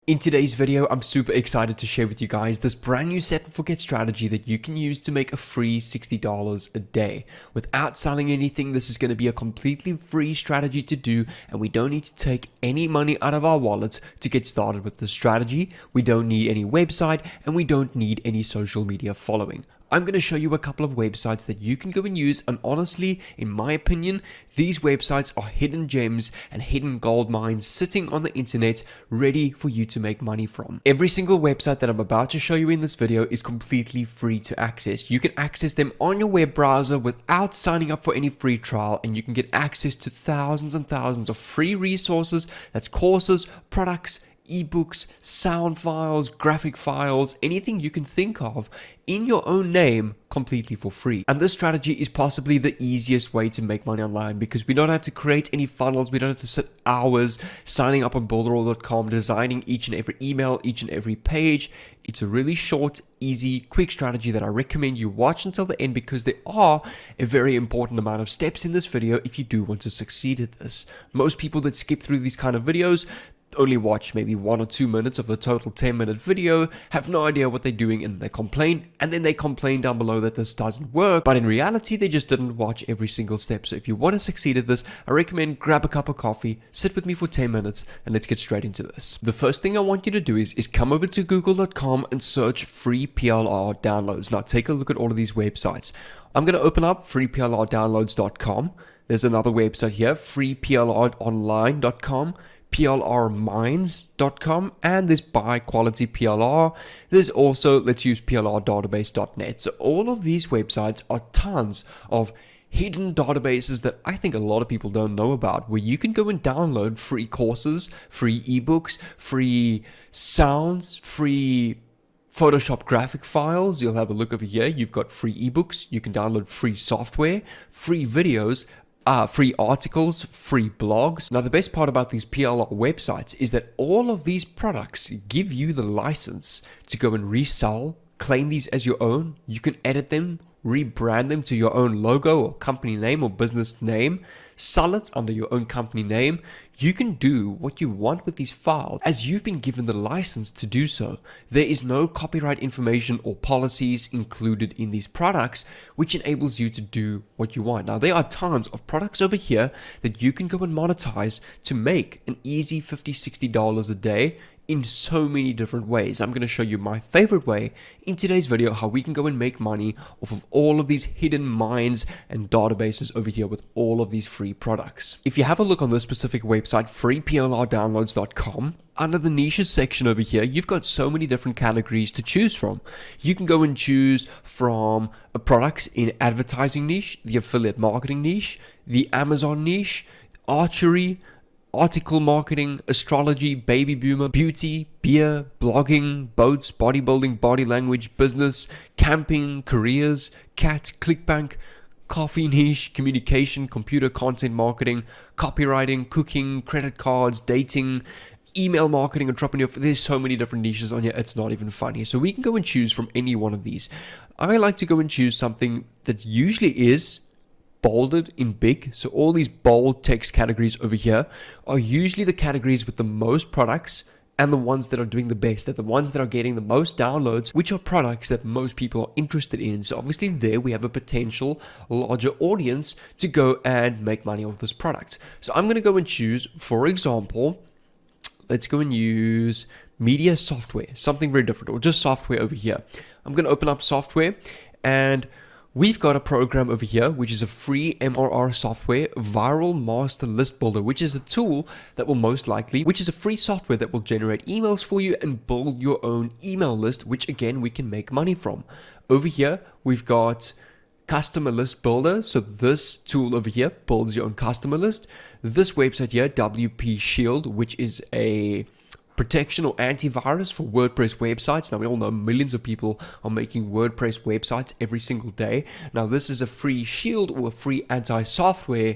In today's video, I'm super excited to share with you guys this brand new set and forget strategy that you can use to make a free $60 a day. Without selling anything, this is going to be a completely free strategy to do, and we don't need to take any money out of our wallets to get started with this strategy. We don't need any website, and we don't need any social media following. I'm going to show you a couple of websites that you can go and use, and honestly, in my opinion, these websites are hidden gems and hidden gold mines sitting on the internet ready for you to make money from. Every single website that I'm about to show you in this video is completely free to access. You can access them on your web browser without signing up for any free trial, and you can get access to thousands and thousands of free resources. That's courses, products, ebooks, sound files, graphic files, anything you can think of in your own name completely for free. And this strategy is possibly the easiest way to make money online because we don't have to create any funnels. We don't have to sit hours signing up on builderall.com, designing each and every email, each and every page. It's a really short, easy, quick strategy that I recommend you watch until the end because there are a very important amount of steps in this video if you do want to succeed at this. Most people that skip through these kind of videos only watch maybe 1 or 2 minutes of the total 10-minute video, have no idea what they're doing, and they complain, and then they complain down below that this doesn't work, but in reality they just didn't watch every single step. So if you want to succeed at this, I recommend grab a cup of coffee, sit with me for 10 minutes, and let's get straight into this. The first thing I want you to do is come over to google.com and search free PLR downloads. Now take a look at all of these websites. I'm going to open up freeplrdownloads.com. There's another website here, freeplronline.com, plrminds.com, and there's buy quality PLR. There's also let's use plrdatabase.net. So all of these websites are tons of hidden databases that I think a lot of people don't know about, where you can go and download free courses, free ebooks, free sounds, free Photoshop graphic files. You'll have a look over here. You've got free ebooks. You can download free software, free videos, free articles, free blogs. Now, the best part about these PLR websites is that all of these products give you the license to go and resell, claim these as your own. You can edit them, rebrand them to your own logo or company name or business name, sell it under your own company name. You can do what you want with these files as you've been given the license to do so. There is no copyright information or policies included in these products, which enables you to do what you want. Now, there are tons of products over here that you can go and monetize to make an easy $50, $60 a day in so many different ways. I'm going to show you my favorite way in today's video, how we can go and make money off of all of these hidden mines and databases over here with all of these free products. If you have a look on this specific website, freeplrdownloads.com, under the niches section over here, you've got so many different categories to choose from. You can go and choose from a products in advertising niche, the affiliate marketing niche, the Amazon niche, archery, article marketing, astrology, baby boomer, beauty, beer, blogging, boats, bodybuilding, body language, business, camping, careers, cat, Clickbank, coffee niche, communication, computer content marketing, copywriting, cooking, credit cards, dating, email marketing, entrepreneur. There's so many different niches on here, it's not even funny. So we can go and choose from any one of these. I like to go and choose something that usually is bolded in big. So all these bold text categories over here are usually the categories with the most products and the ones that are doing the best. They're the ones that are getting the most downloads, which are products that most people are interested in. So obviously there we have a potential larger audience to go and make money off this product. So I'm going to go and choose, for example, let's go and use media software, something very different, or just software over here. I'm going to open up software, and we've got a program over here, which is a free MRR software, Viral Master List Builder, which is a tool that will which is a free software that will generate emails for you and build your own email list, which again, we can make money from. Over here, we've got Customer List Builder. So this tool over here builds your own customer list. This website here, WP Shield, which is a protection or antivirus for WordPress websites. Now, we all know millions of people are making WordPress websites every single day. Now, this is a free shield or a free anti-software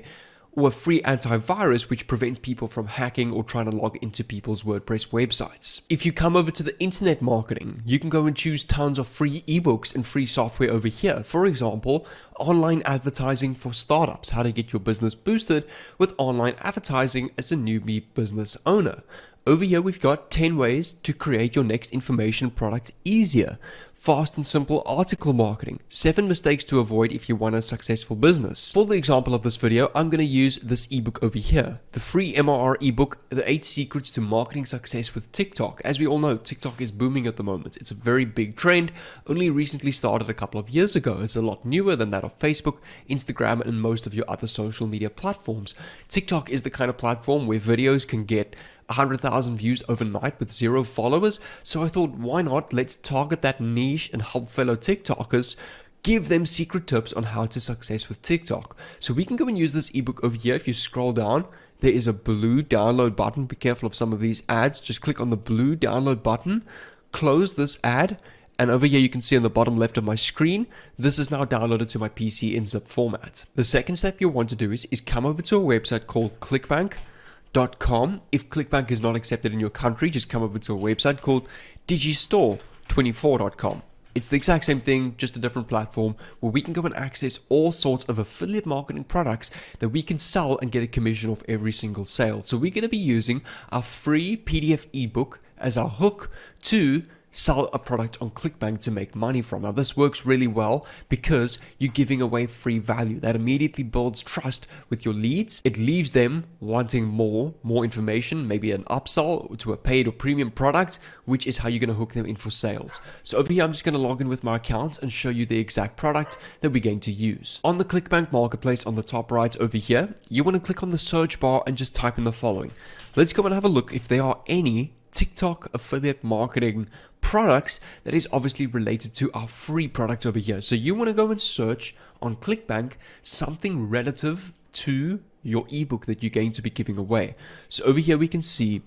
or a free antivirus which prevents people from hacking or trying to log into people's WordPress websites. If you come over to the internet marketing, you can go and choose tons of free ebooks and free software over here. For example, online advertising for startups, how to get your business boosted with online advertising as a newbie business owner. Over here, we've got 10 ways to create your next information product easier. Fast and simple article marketing. 7 mistakes to avoid if you want a successful business. For the example of this video, I'm going to use this ebook over here. The free MRR ebook, The 8 Secrets to Marketing Success with TikTok. As we all know, TikTok is booming at the moment. It's a very big trend, only recently started a couple of years ago. It's a lot newer than that of Facebook, Instagram, and most of your other social media platforms. TikTok is the kind of platform where videos can get 100,000 views overnight with 0 followers. So I thought, why not? Let's target that niche and help fellow TikTokers, give them secret tips on how to success with TikTok. So we can go and use this ebook over here. If you scroll down, there is a blue download button. Be careful of some of these ads. Just click on the blue download button, close this ad, and over here you can see on the bottom left of my screen, this is now downloaded to my PC in zip format. The second step you want to do is come over to a website called Clickbank.com. If Clickbank is not accepted in your country, just come over to a website called Digistore24.com. It's the exact same thing, just a different platform where we can go and access all sorts of affiliate marketing products that we can sell and get a commission off every single sale. So we're going to be using our free PDF ebook as our hook to sell a product on Clickbank to make money from. Now this works really well because you're giving away free value. That immediately builds trust with your leads. It leaves them wanting more information, maybe an upsell to a paid or premium product, which is how you're going to hook them in for sales. So over here, I'm just going to log in with my account and show you the exact product that we're going to use. On the Clickbank marketplace on the top right over here, you want to click on the search bar and just type in the following. Let's go and have a look if there are any TikTok affiliate marketing products that is obviously related to our free product over here. So you want to go and search on Clickbank something relative to your ebook that you're going to be giving away. So over here we can see,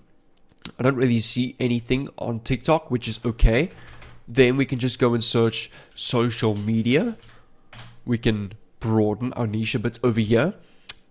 I don't really see anything on TikTok, which is okay. Then we can just go and search social media. We can broaden our niche a bit over here.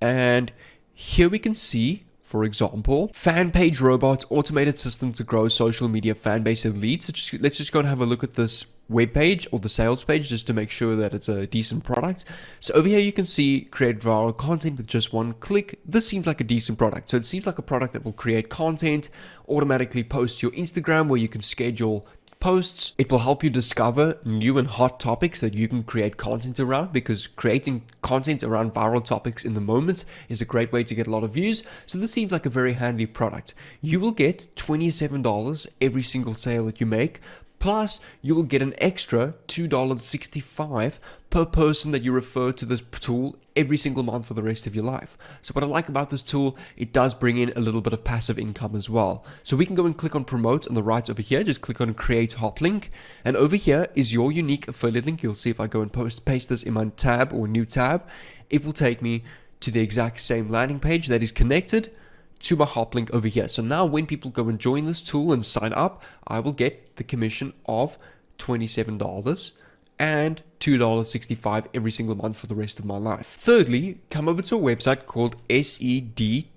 And here we can see, for example, fan page robot, automated system to grow social media fan base and leads. So let's just go and have a look at this web page or the sales page just to make sure that it's a decent product. So over here you can see create viral content with just one click. This seems like a decent product. So it seems like a product that will create content, automatically post to your Instagram where you can schedule posts. It will help you discover new and hot topics that you can create content around, because creating content around viral topics in the moment is a great way to get a lot of views. So this seems like a very handy product. You will get $27 every single sale that you make. Plus, you will get an extra $2.65 per person that you refer to this tool every single month for the rest of your life. So what I like about this tool, it does bring in a little bit of passive income as well. So we can go and click on promote on the right over here. Just click on create hop link. And over here is your unique affiliate link. You'll see if I go and paste this in my tab or new tab, it will take me to the exact same landing page that is connected to my hop link over here. So now when people go and join this tool and sign up, I will get the commission of $27 and $2.65 every single month for the rest of my life. Thirdly, come over to a website called sedja.com.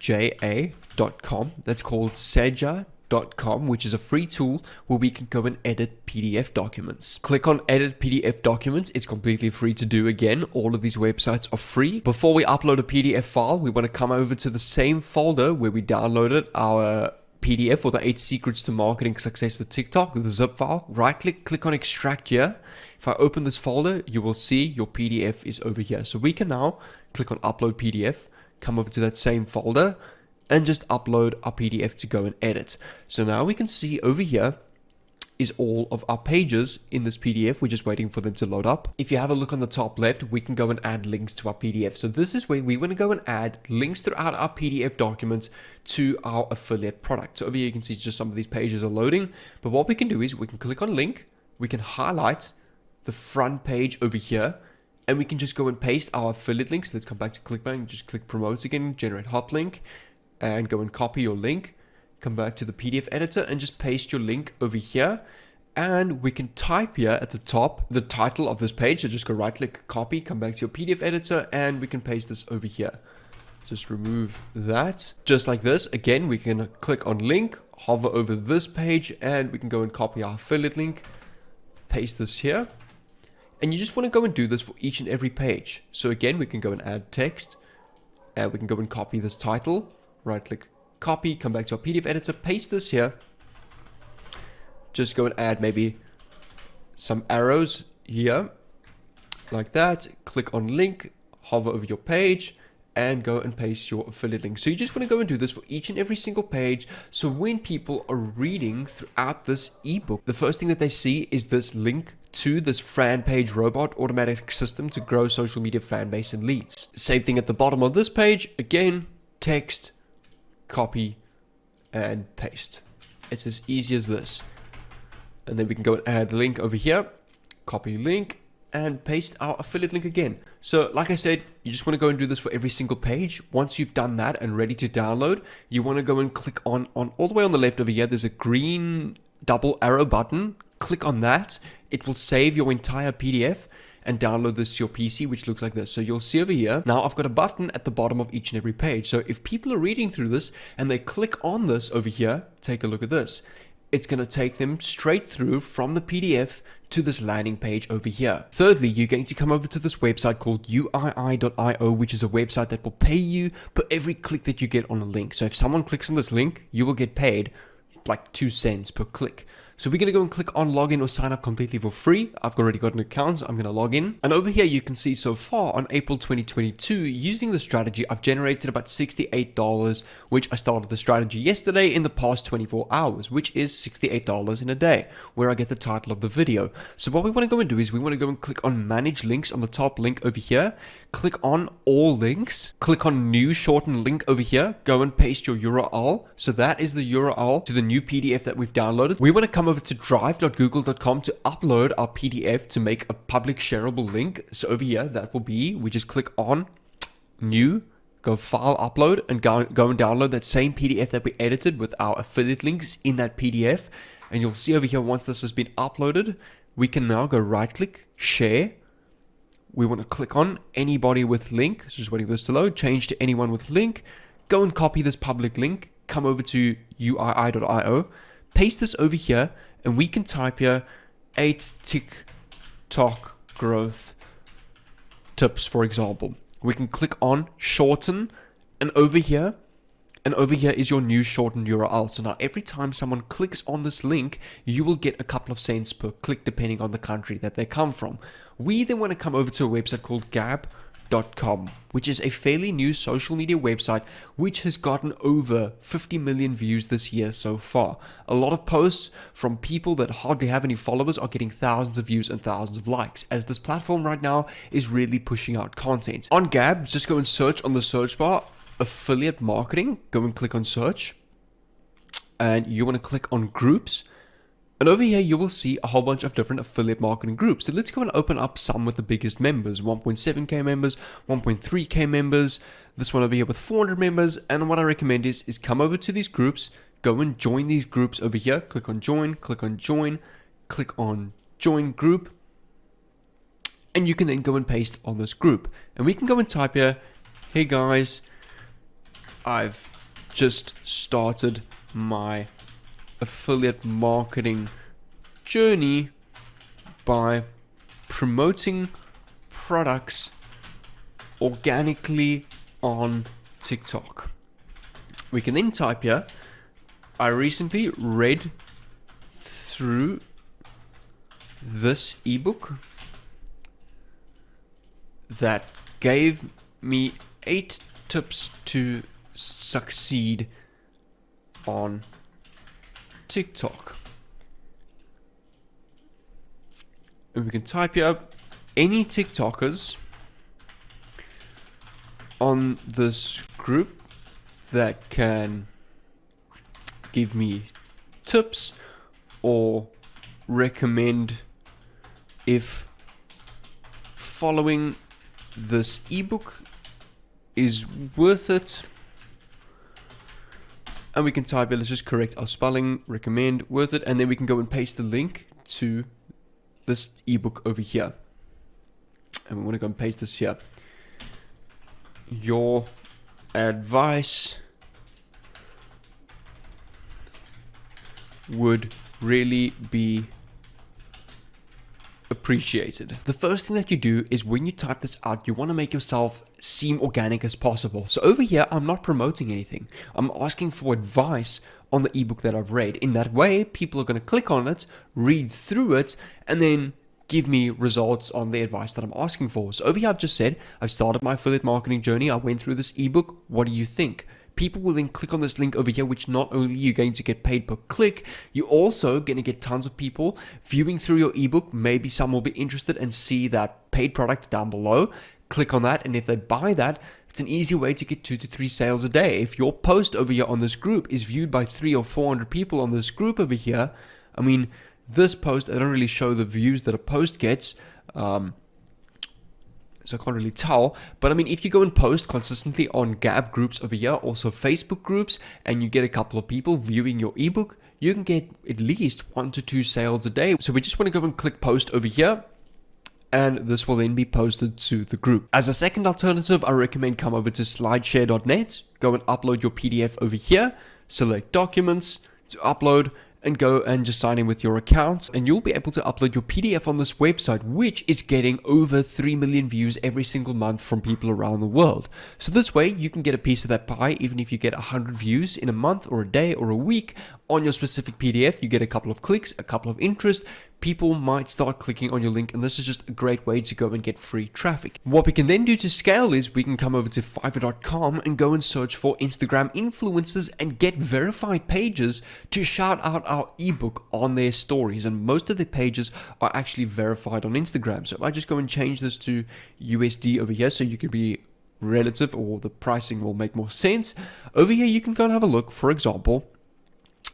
That's called sedja.com, which is a free tool where we can go and edit PDF documents. Click on edit PDF documents. It's completely free to do. Again, all of these websites are free. Before we upload a PDF file, we want to come over to the same folder where we downloaded our PDF for the 8 secrets to marketing success with TikTok, the zip file. Right click on extract here. If I open this folder, you will see your PDF is over here. So we can now click on upload PDF, come over to that same folder, and just upload our PDF to go and edit. So now we can see over here is all of our pages in this PDF. We're just waiting for them to load up. If you have a look on the top left, we can go and add links to our PDF. So this is where we want to go and add links throughout our PDF documents to our affiliate product. So over here you can see just some of these pages are loading. But what we can do is we can click on link, we can highlight the front page over here, and we can just go and paste our affiliate links. Let's come back to Clickbank, just click promote again, generate hop link, and go and copy your link. Come back to the PDF editor and just paste your link over here. And we can type here at the top the title of this page. So just go right click, copy, come back to your PDF editor, and we can paste this over here. Just remove that. Just like this. Again, we can click on link, hover over this page, and we can go and copy our affiliate link, paste this here. And you just want to go and do this for each and every page. So again, we can go and add text, and we can go and copy this title, right click, copy, come back to our PDF editor, paste this here. Just go and add maybe some arrows here, like that. Click on link, hover over your page, and go and paste your affiliate link. So you just want to go and do this for each and every single page. So when people are reading throughout this ebook, the first thing that they see is this link to this fan page robot automatic system to grow social media fan base and leads. Same thing at the bottom of this page. Again, text, copy, and paste. It's as easy as this. And then we can go and add link over here, copy link, and paste our affiliate link again. So like I said, you just want to go and do this for every single page. Once you've done that and ready to download, you want to go and click on all the way on the left over here, there's a green double arrow button. Click on that. It will save your entire PDF and download this to your PC, which looks like this. So you'll see over here, now I've got a button at the bottom of each and every page. So if people are reading through this and they click on this over here, take a look at this. It's going to take them straight through from the PDF to this landing page over here. Thirdly, you're going to come over to this website called UII.io, which is a website that will pay you for every click that you get on a link. So if someone clicks on this link, you will get paid like 2 cents per click. So we're going to go and click on login or sign up completely for free. I've already got an account, so I'm going to log in. And over here, you can see so far on April 2022, using the strategy, I've generated about $68, which I started the strategy yesterday in the past 24 hours, which is $68 in a day, where I get the title of the video. So what we want to go and do is we want to go and click on manage links on the top link over here. Click on all links, click on new shortened link over here, go and paste your URL. So that is the URL to the new PDF that we've downloaded. We want to come over to drive.google.com to upload our PDF to make a public shareable link. So over here, that will be, we just click on new, go file upload, and go and download that same PDF that we edited with our affiliate links in that PDF. And you'll see over here, once this has been uploaded, we can now go right click, share. We want to click on anybody with link. So just waiting for this to load, change to anyone with link, go and copy this public link, come over to UII.io, paste this over here, and we can type here 8 TikTok growth tips, for example. We can click on shorten, and over here is your new shortened URL. So now every time someone clicks on this link, you will get a couple of cents per click depending on the country that they come from. We then want to come over to a website called Gab.com, which is a fairly new social media website which has gotten over 50 million views this year so far. A lot of posts from people that hardly have any followers are getting thousands of views and thousands of likes, as this platform right now is really pushing out content. On Gab, just go and search on the search bar affiliate marketing, go and click on search, and you want to click on groups. And over here, you will see a whole bunch of different affiliate marketing groups. So let's go and open up some with the biggest members, 1.7k members, 1.3k members, this one over here with 400 members. And what I recommend is come over to these groups, go and join these groups over here, click on join, click on join, click on join group. And you can then go and paste on this group. And we can go and type here, hey guys, I've just started my affiliate marketing journey by promoting products organically on TikTok. We can then type here, I recently read through this ebook that gave me 8 tips to succeed on TikTok. And we can type here any TikTokers on this group that can give me tips or recommend if following this ebook is worth it. And we can type it, let's just correct our spelling, recommend, worth it, and then we can go and paste the link to this ebook over here. And we want to go and paste this here. Your advice would really be appreciated. The first thing that you do is when you type this out, you want to make yourself seem organic as possible. So over here, I'm not promoting anything. I'm asking for advice on the ebook that I've read. In that way, people are going to click on it, read through it, and then give me results on the advice that I'm asking for. So over here, I've just said, I've started my affiliate marketing journey. I went through this ebook. What do you think? People will then click on this link over here, which not only you're going to get paid per click, you're also going to get tons of people viewing through your ebook. Maybe some will be interested and see that paid product down below. Click on that, and if they buy that, it's an easy way to get 2 to 3 sales a day. If your post over here on this group is viewed by 300 or 400 people on this group over here, I mean, this post, I don't really show the views that a post gets, so I can't really tell. But I mean, if you go and post consistently on Gab groups over here, also Facebook groups, and you get a couple of people viewing your ebook, you can get at least 1 to 2 sales a day. So we just want to go and click post over here, and this will then be posted to the group. As a second alternative, I recommend come over to slideshare.net, go and upload your PDF over here, select documents to upload, and go and just sign in with your account, and you'll be able to upload your PDF on this website, which is getting over 3 million views every single month from people around the world. So this way you can get a piece of that pie. Even if you get 100 views in a month or a day or a week on your specific PDF, you get a couple of clicks, a couple of interest, people might start clicking on your link, and this is just a great way to go and get free traffic. What we can then do to scale is we can come over to fiverr.com and go and search for Instagram influencers and get verified pages to shout out our ebook on their stories, and most of the pages are actually verified on Instagram. So if I just go and change this to USD over here, so you can be relative, or the pricing will make more sense. Over here you can go and have a look. For example,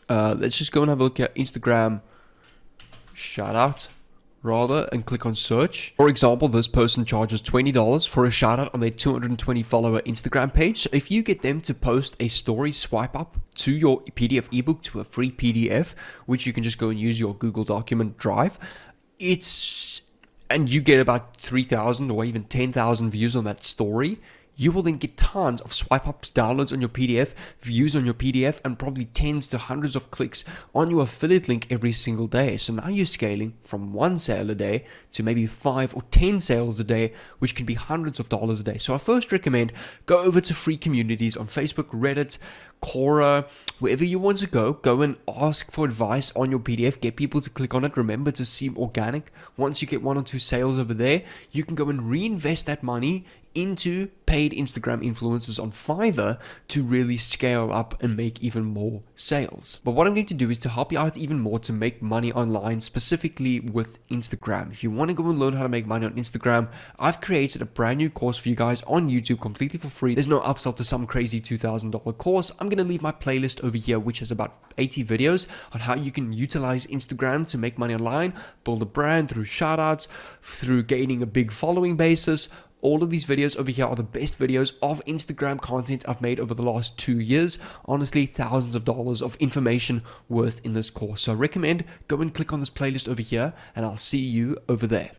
let's just go and have a look at Instagram shout out rather, and click on search. For example, this person charges $20 for a shout out on their 220 follower Instagram page. So if you get them to post a story swipe up to your PDF ebook, to a free PDF, which you can just go and use your Google document drive, and you get about 3,000 or even 10,000 views on that story, you will then get tons of swipe ups, downloads on your PDF, views on your PDF, and probably tens to hundreds of clicks on your affiliate link every single day. So now you're scaling from 1 sale a day to maybe 5 or 10 sales a day, which can be hundreds of dollars a day. So I first recommend go over to free communities on Facebook, Reddit, Quora, wherever you want to go and ask for advice on your PDF, get people to click on it. Remember to seem organic. Once you get 1 or 2 sales over there, you can go and reinvest that money into paid Instagram influencers on Fiverr to really scale up and make even more sales. But what I'm going to do is to help you out even more to make money online, specifically with Instagram. If you want to go and learn how to make money on Instagram, I've created a brand new course for you guys on YouTube completely for free. There's no upsell to some crazy $2,000 course. I'm going to leave my playlist over here, which has about 80 videos on how you can utilize Instagram to make money online, build a brand through shoutouts, through gaining a big following basis. All of these videos over here are the best videos of Instagram content I've made over the last 2 years. Honestly, thousands of dollars of information worth in this course. So I recommend go and click on this playlist over here, and I'll see you over there.